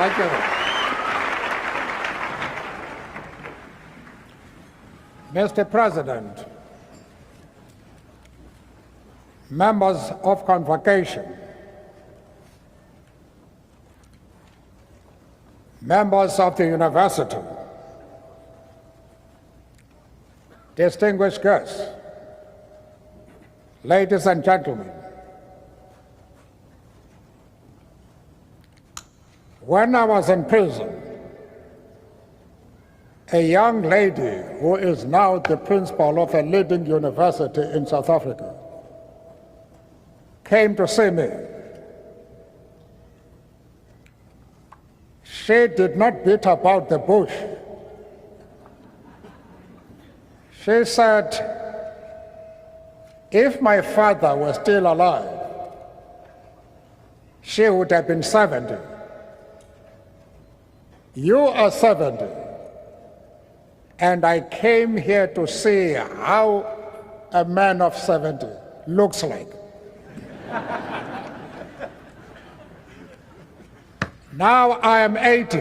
Thank you. Mr. President, members of convocation, members of the university, distinguished guests, ladies and gentlemen, when I was in prison, a young lady who is now the principal of a leading university in South Africa came to see me. She did not beat about the bush. She said, if my father was still alive, she would have been 70. You are 70. And I came here to see how a man of 70 looks like. Now I am 80.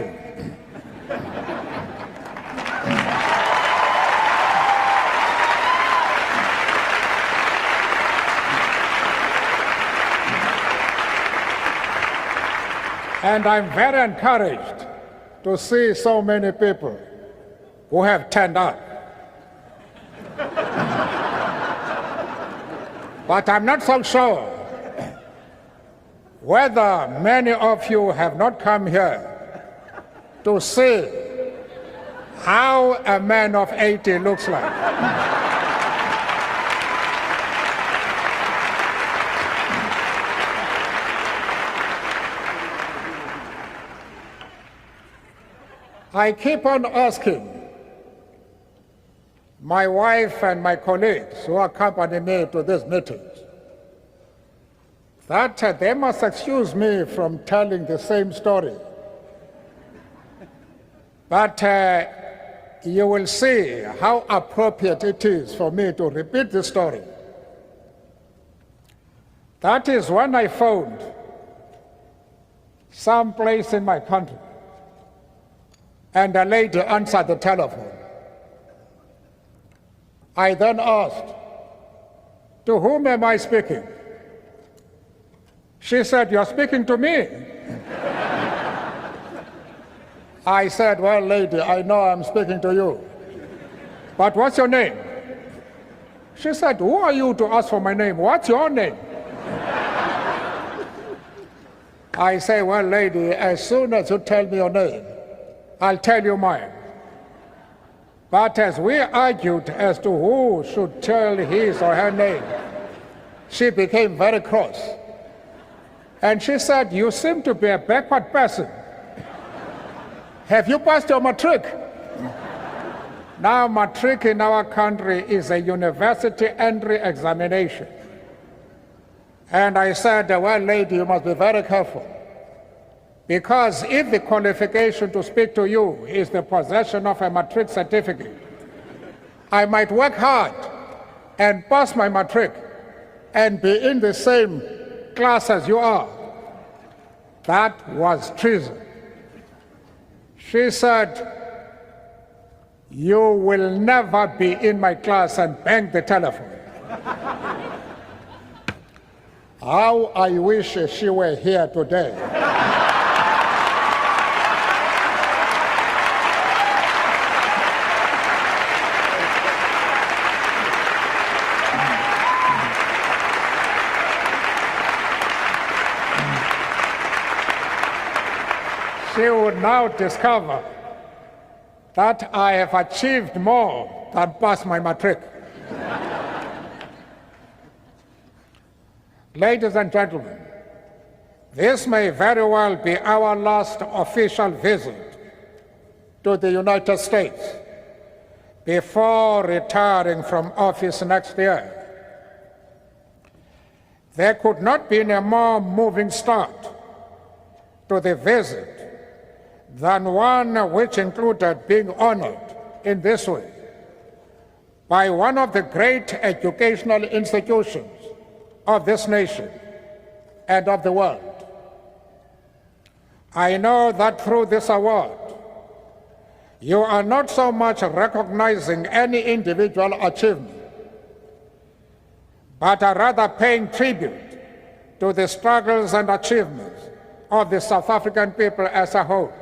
And I'm very encouraged to see so many people who have turned up. But I'm not so sure whether many of you have not come here to see how a man of 80 looks like. I keep on asking my wife and my colleagues who accompany me to these meetings that they must excuse me from telling the same story. But you will see how appropriate it is for me to repeat the story. That is when I found some place in my country and a lady answered the telephone. I then asked, to whom am I speaking? She said, you're speaking to me. I said, well, lady, I know I'm speaking to you, but what's your name? She said, who are you to ask for my name? What's your name? I say, well, lady, as soon as you tell me your name, I'll tell you mine. But as we argued as to who should tell his or her name, she became very cross. And she said, you seem to be a backward person. Have you passed your matric? Now, matric in our country is a university entry examination. And I said, well, lady, you must be very careful. Because if the qualification to speak to you is the possession of a matric certificate, I might work hard and pass my matric and be in the same class as you are. That was treason. She said, you will never be in my class, and bang the telephone. How I wish she were here today. She would now discover that I have achieved more than pass my matric. Ladies and gentlemen, this may very well be our last official visit to the United States before retiring from office next year. There could not be a more moving start to the visit than one which included being honored in this way by one of the great educational institutions of this nation and of the world. I know that through this award, you are not so much recognizing any individual achievement, but are rather paying tribute to the struggles and achievements of the South African people as a whole.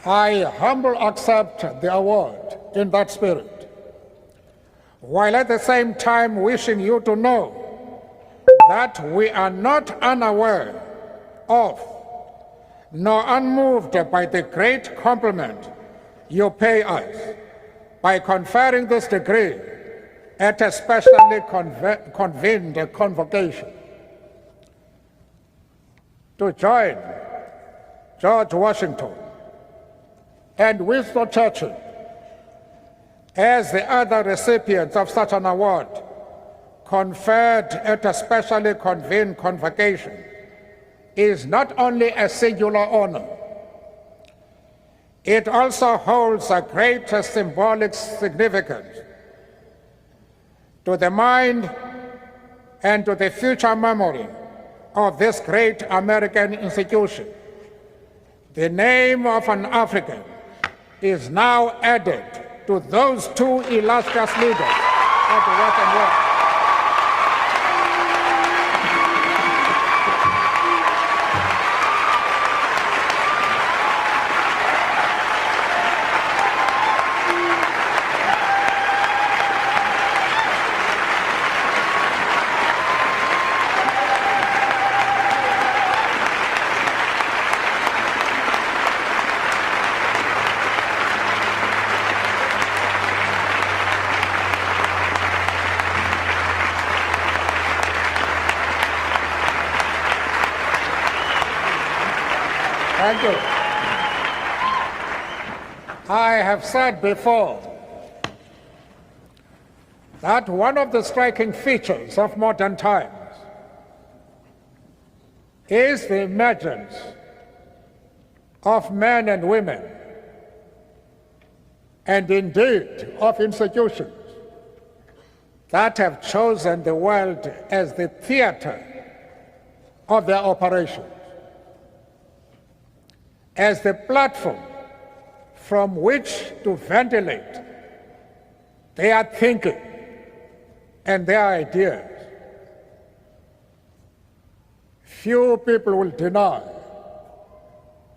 I humbly accept the award in that spirit, while at the same time wishing you to know that we are not unaware of nor unmoved by the great compliment you pay us by conferring this degree at a specially convened convocation. To join George Washington and Winston Churchill as the other recipients of such an award conferred at a specially convened convocation is not only a singular honor, it also holds a great symbolic significance to the mind and to the future memory of this great American institution. The name of an African is now added to those two illustrious leaders of the Western world. Thank you. I have said before that one of the striking features of modern times is the emergence of men and women, and indeed of institutions that have chosen the world as the theater of their operations, as the platform from which to ventilate their thinking and their ideas. Few people will deny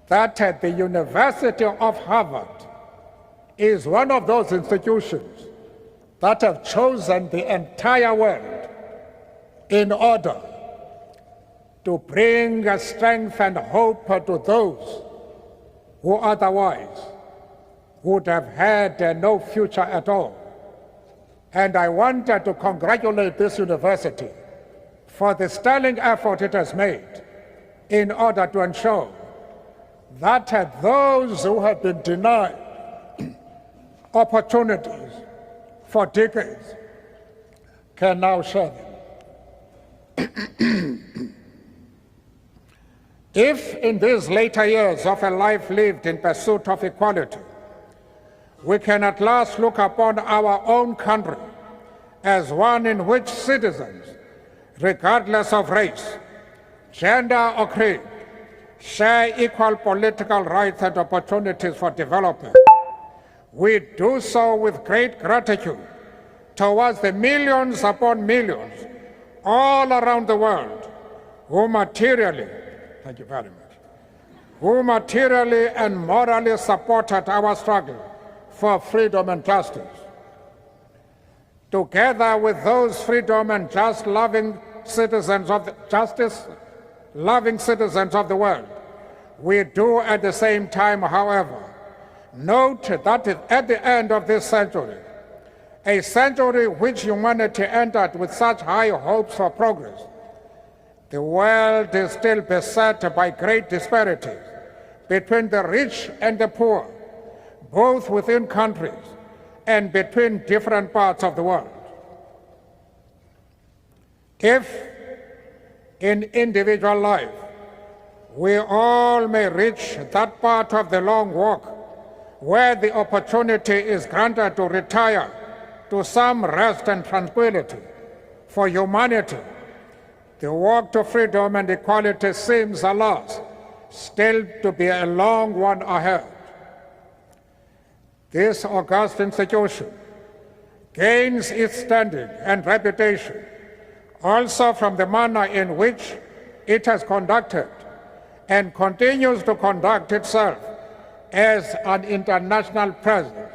that the University of Harvard is one of those institutions that have chosen the entire world in order to bring strength and hope to those who otherwise would have had no future at all. And I wanted to congratulate this university for the sterling effort it has made in order to ensure that those who have been denied opportunities for decades can now share them. If in these later years of a life lived in pursuit of equality, we can at last look upon our own country as one in which citizens, regardless of race, gender or creed, share equal political rights and opportunities for development, we do so with great gratitude towards the millions upon millions all around the world who materially, thank you very much, who materially and morally supported our struggle for freedom and justice. Together with those freedom and justice-loving citizens of the world, we do at the same time, however, note that at the end of this century, a century which humanity entered with such high hopes for progress, the world is still beset by great disparities between the rich and the poor, both within countries and between different parts of the world. If in individual life we all may reach that part of the long walk where the opportunity is granted to retire to some rest and tranquility. For humanity, the walk to freedom and equality seems, alas, still to be a long one ahead. This august institution gains its standing and reputation also from the manner in which it has conducted and continues to conduct itself as an international presence.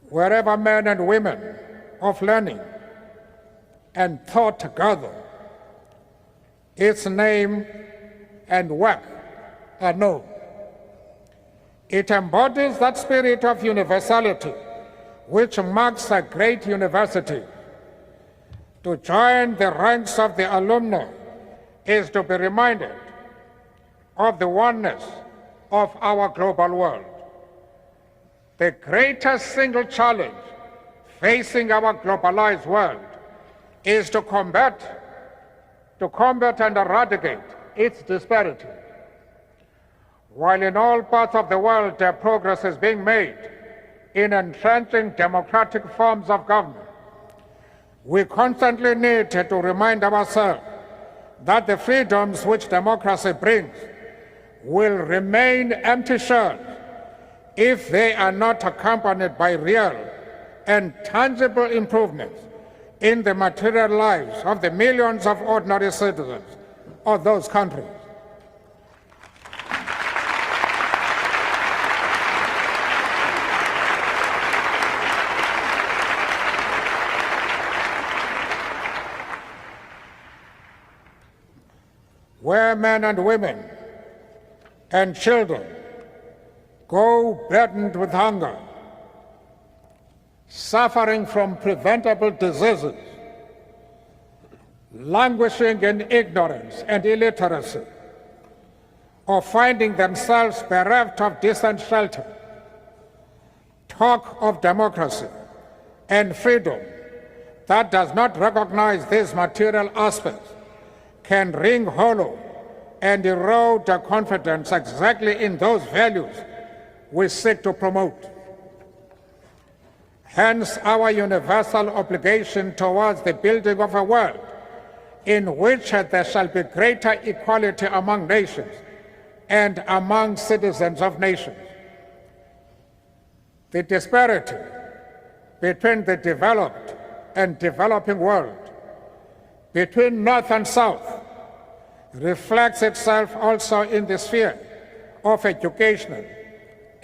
Wherever men and women of learning and thought gather, its name and work are known. It embodies that spirit of universality which marks a great university. To join the ranks of the alumni is to be reminded of the oneness of our global world. The greatest single challenge facing our globalized world is to combat and eradicate its disparity. While in all parts of the world progress is being made in entrenching democratic forms of government, we constantly need to remind ourselves that the freedoms which democracy brings will remain empty shells if they are not accompanied by real and tangible improvements in the material lives of the millions of ordinary citizens of those countries. Where men and women and children go burdened with hunger, suffering from preventable diseases, languishing in ignorance and illiteracy, or finding themselves bereft of decent shelter, talk of democracy and freedom that does not recognize these material aspects can ring hollow and erode the confidence exactly in those values we seek to promote. Hence, our universal obligation towards the building of a world in which there shall be greater equality among nations and among citizens of nations. The disparity between the developed and developing world, between North and South, reflects itself also in the sphere of educational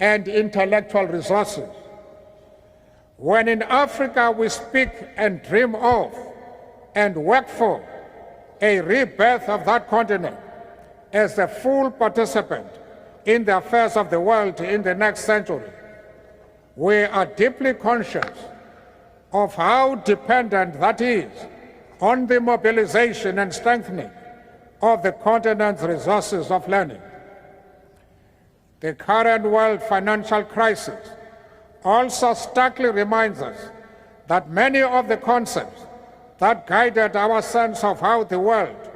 and intellectual resources. When in Africa we speak and dream of and work for a rebirth of that continent as a full participant in the affairs of the world in the next century, we are deeply conscious of how dependent that is on the mobilization and strengthening of the continent's resources of learning. The current world financial crisis also starkly reminds us that many of the concepts that guided our sense of how the world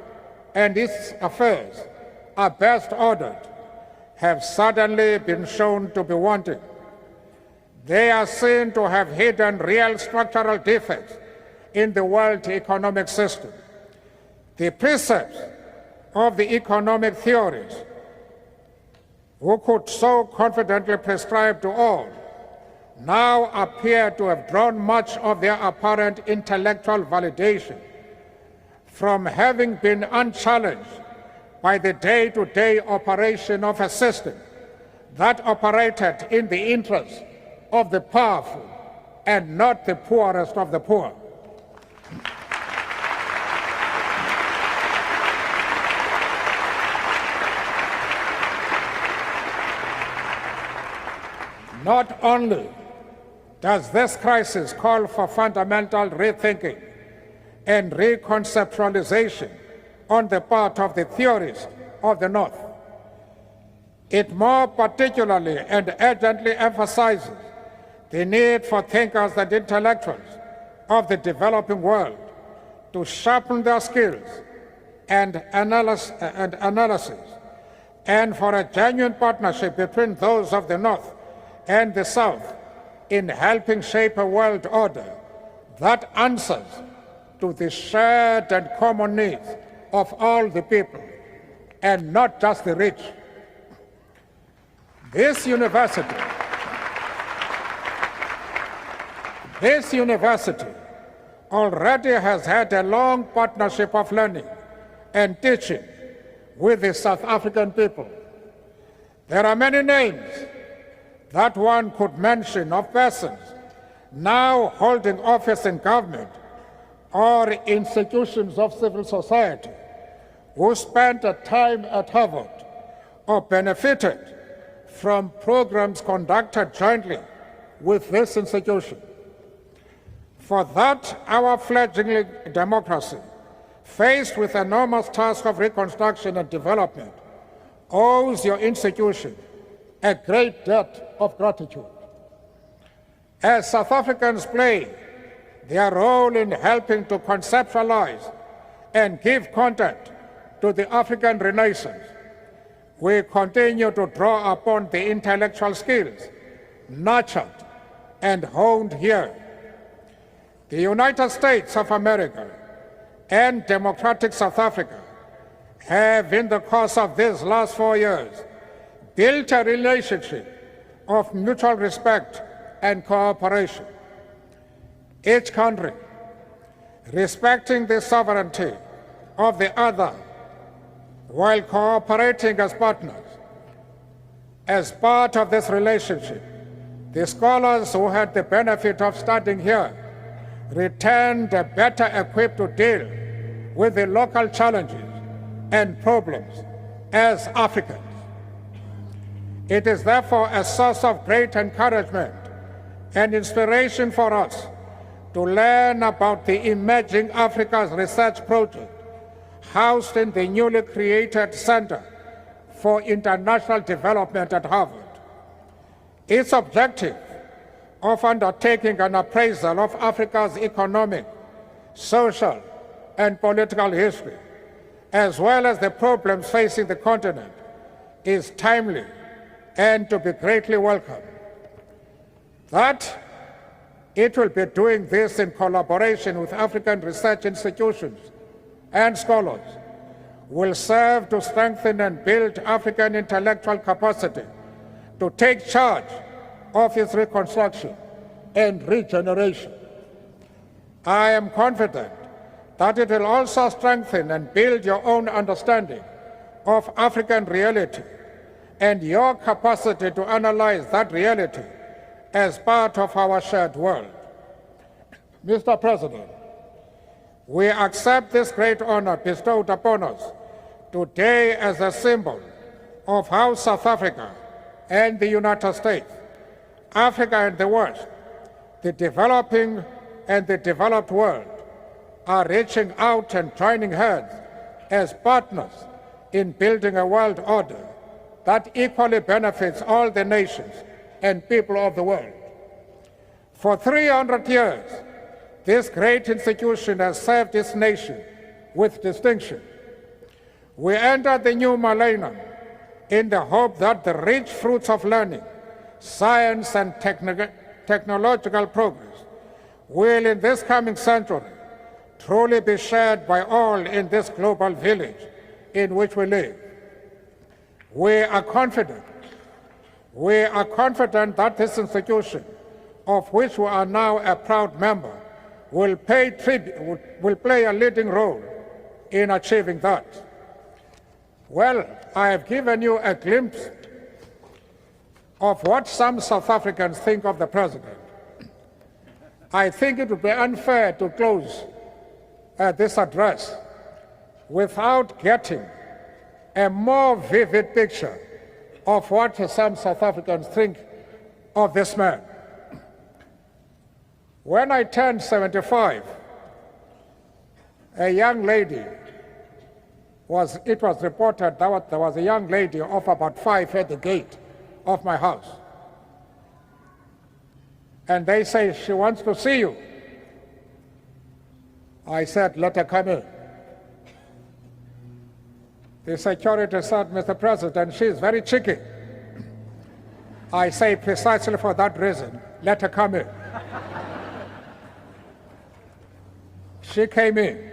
and its affairs are best ordered have suddenly been shown to be wanting. They are seen to have hidden real structural defects in the world economic system. The precepts of the economic theories who could so confidently prescribe to all now appear to have drawn much of their apparent intellectual validation from having been unchallenged by the day-to-day operation of a system that operated in the interest of the powerful and not the poorest of the poor. Not only does this crisis call for fundamental rethinking and reconceptualization on the part of the theorists of the North, it more particularly and urgently emphasizes the need for thinkers and intellectuals of the developing world to sharpen their skills and analysis, and for a genuine partnership between those of the North and the South in helping shape a world order that answers to the shared and common needs of all the people, and not just the rich. This university already has had a long partnership of learning and teaching with the South African people. There are many names that one could mention of persons now holding office in government or institutions of civil society who spent a time at Harvard or benefited from programs conducted jointly with this institution. For that, our fledgling democracy, faced with the enormous task of reconstruction and development, owes your institution a great debt of gratitude. As South Africans play their role in helping to conceptualize and give content to the African Renaissance, we continue to draw upon the intellectual skills nurtured and honed here. The United States of America and democratic South Africa have, in the course of these last 4 years, built a relationship of mutual respect and cooperation. Each country, respecting the sovereignty of the other while cooperating as partners. As part of this relationship, the scholars who had the benefit of studying here returned better equipped to deal with the local challenges and problems as Africans. It is therefore a source of great encouragement and inspiration for us to learn about the Emerging Africa's Research Project housed in the newly created Center for International Development at Harvard. Its objective of undertaking an appraisal of Africa's economic, social, and political history, as well as the problems facing the continent, is timely and to be greatly welcomed. That it will be doing this in collaboration with African research institutions and scholars will serve to strengthen and build African intellectual capacity to take charge of its reconstruction and regeneration. I am confident that it will also strengthen and build your own understanding of African reality and your capacity to analyze that reality as part of our shared world. Mr. President, we accept this great honor bestowed upon us today as a symbol of how South Africa and the United States, Africa and the West, the developing and the developed world, are reaching out and joining hands as partners in building a world order that equally benefits all the nations and people of the world. For 300 years, this great institution has served its nation with distinction. We entered the new millennium in the hope that the rich fruits of learning, science, and technological progress will, in this coming century, truly be shared by all in this global village in which we live. We are confident that this institution, of which we are now a proud member, will play a leading role in achieving that. Well, I have given you a glimpse of what some South Africans think of the President. I think it would be unfair to close this address without getting a more vivid picture of what some South Africans think of this man. When I turned 75, a young lady it was reported that there was a young lady of about 5 at the gate of my house. And they say, she wants to see you. I said, let her come in. The security said, Mr. President, she is very cheeky. I say precisely for that reason, let her come in. She came in,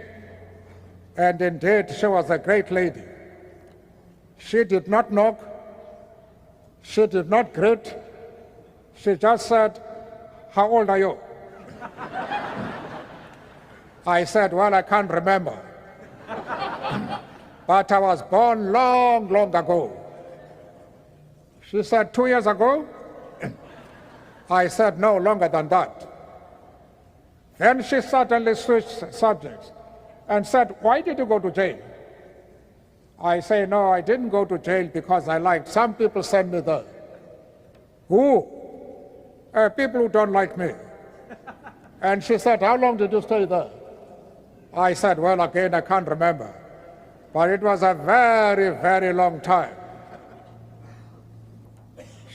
and indeed she was a great lady. She did not knock, she did not greet, she just said, how old are you? I said, well, I can't remember. But I was born long, long ago. She said, 2 years ago? I said, no, longer than that. Then she suddenly switched subjects and said, why did you go to jail? I say, no, I didn't go to jail because I liked. Some people sent me there. Who? People who don't like me. And she said, how long did you stay there? I said, well, again, I can't remember. But it was a very, very long time.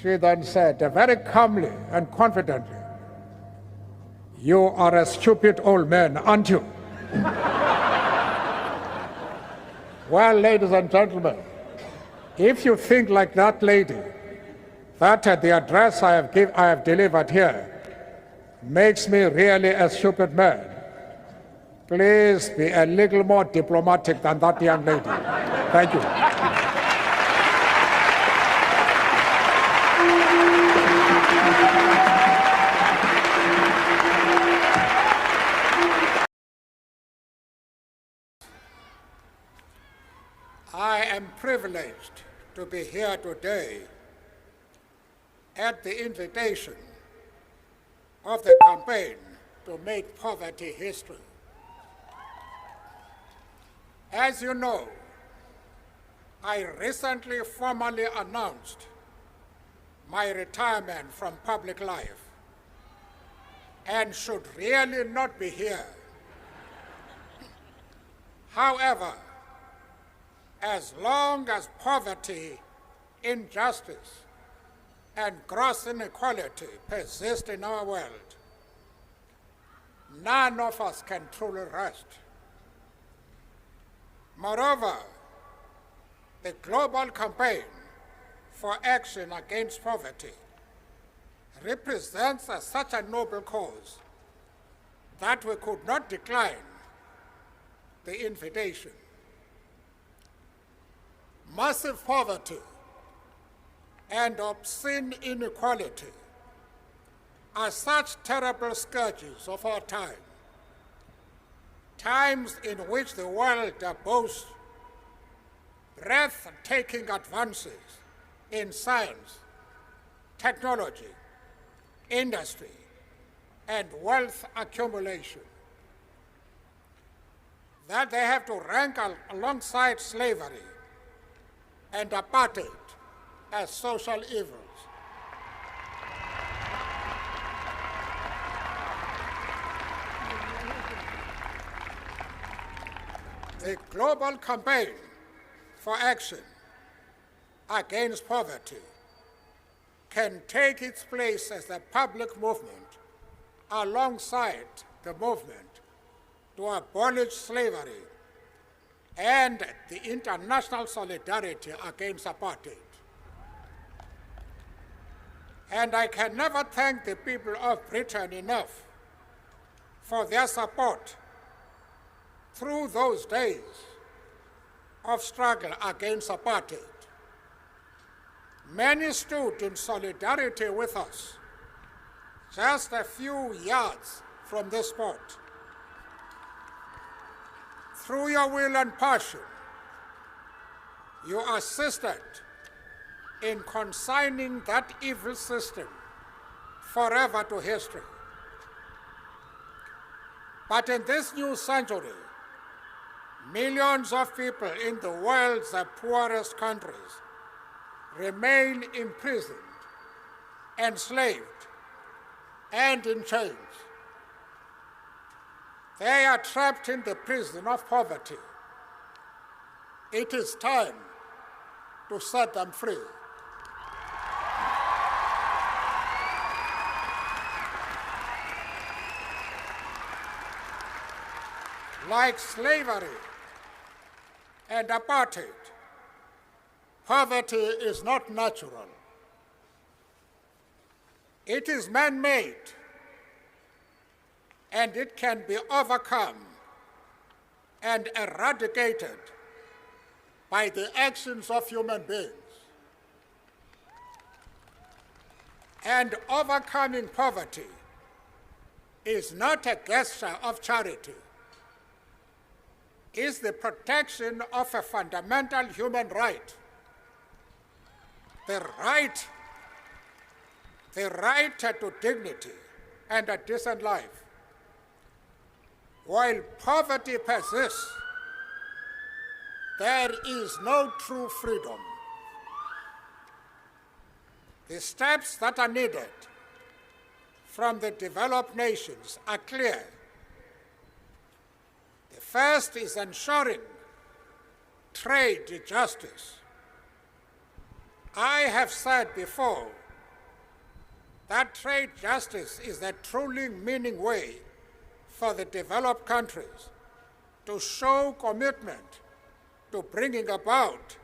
She then said, very calmly and confidently, you are a stupid old man, aren't you? Well, ladies and gentlemen, if you think like that lady, that the address I have delivered here makes me really a stupid man, please be a little more diplomatic than that young lady. Thank you. I am privileged to be here today at the invitation of the campaign to make poverty history. As you know, I recently formally announced my retirement from public life and should really not be here. However, as long as poverty, injustice, and gross inequality persist in our world, none of us can truly rest. Moreover, the global campaign for action against poverty represents such a noble cause that we could not decline the invitation. Massive poverty and obscene inequality are such terrible scourges of our time, times in which the world boasts breathtaking advances in science, technology, industry, and wealth accumulation, that they have to rank alongside slavery and apartheid as social evils. The global campaign for action against poverty can take its place as a public movement alongside the movement to abolish slavery and the international solidarity against apartheid. And I can never thank the people of Britain enough for their support through those days of struggle against apartheid. Many stood in solidarity with us just a few yards from this spot. Through your will and passion, you assisted in consigning that evil system forever to history. But in this new century, millions of people in the world's poorest countries remain imprisoned, enslaved, and in chains. They are trapped in the prison of poverty. It is time to set them free. Like slavery and apartheid, Poverty is not natural. It is man-made, and it can be overcome and eradicated by the actions of human beings. And overcoming poverty is not a gesture of charity. It's the protection of a fundamental human right. The right to dignity and a decent life. While poverty persists, there is no true freedom. The steps that are needed from the developed nations are clear. The first is ensuring trade justice. I have said before that trade justice is the truly meaning way for the developed countries to show commitment to bringing about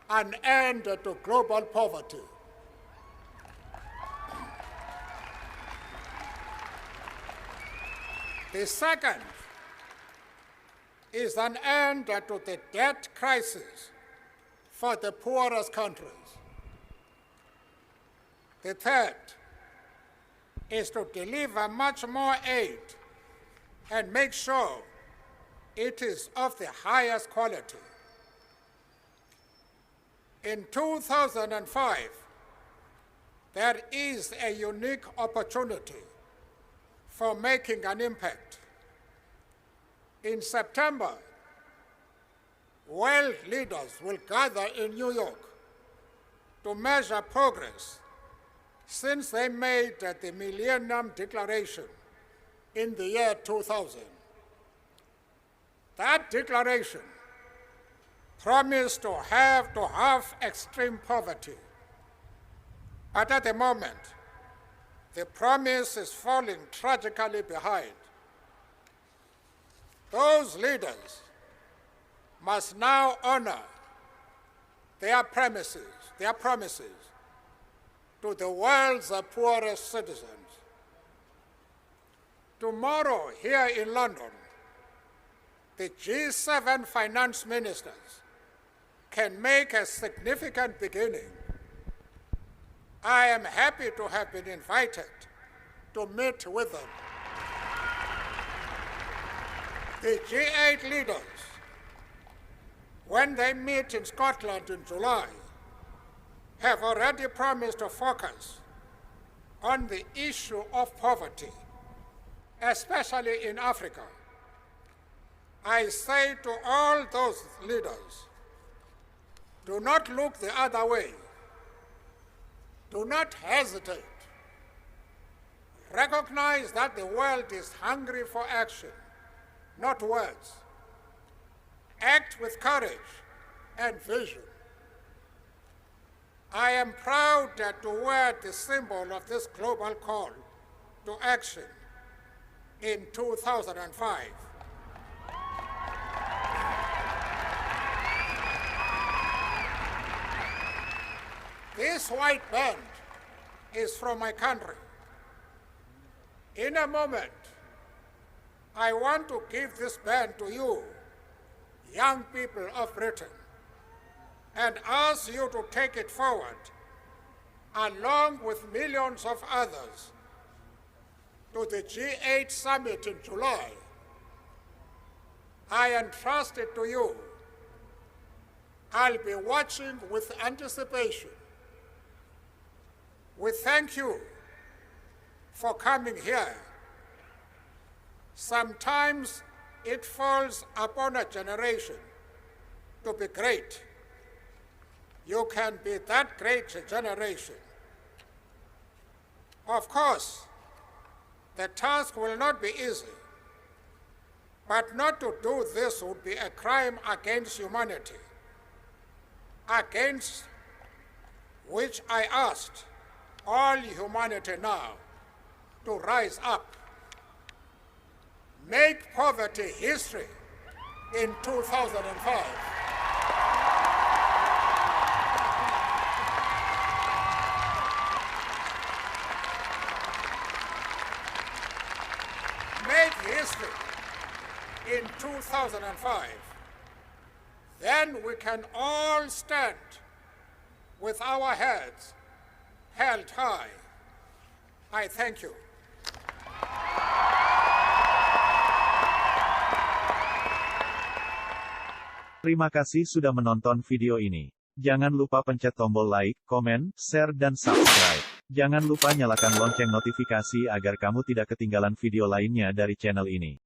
an end to global poverty. The second is an end to the debt crisis for the poorest countries. The third is to deliver much more aid and make sure it is of the highest quality. In 2005, there is a unique opportunity for making an impact. In September, world leaders will gather in New York to measure progress since they made the Millennium Declaration in the year 2000. That declaration promised to halve extreme poverty. But at the moment, the promise is falling tragically behind. Those leaders must now honor their promises to the world's poorest citizens. Tomorrow, here in London, the G7 finance ministers can make a significant beginning. I am happy to have been invited to meet with them. The G8 leaders, when they meet in Scotland in July, have already promised to focus on the issue of poverty, especially in Africa. I say to all those leaders, do not look the other way. Do not hesitate. Recognize that the world is hungry for action, not words. Act with courage and vision. I am proud to wear the symbol of this global call to action in 2005. This white band is from my country. In a moment, I want to give this band to you, young people of Britain, and ask you to take it forward, along with millions of others, to the G8 summit in July. I entrust it to you. I'll be watching with anticipation. We thank you for coming here. Sometimes it falls upon a generation to be great. You can be that great generation. Of course, the task will not be easy, but not to do this would be a crime against humanity, against which I asked all humanity now to rise up. Make poverty history in 2005. in 2005, then we can all stand with our heads held high. I thank you. Terima kasih sudah menonton video ini. Jangan lupa pencet tombol like, komen, share dan subscribe. Jangan lupa nyalakan lonceng notifikasi agar kamu tidak ketinggalan video lainnya dari channel ini.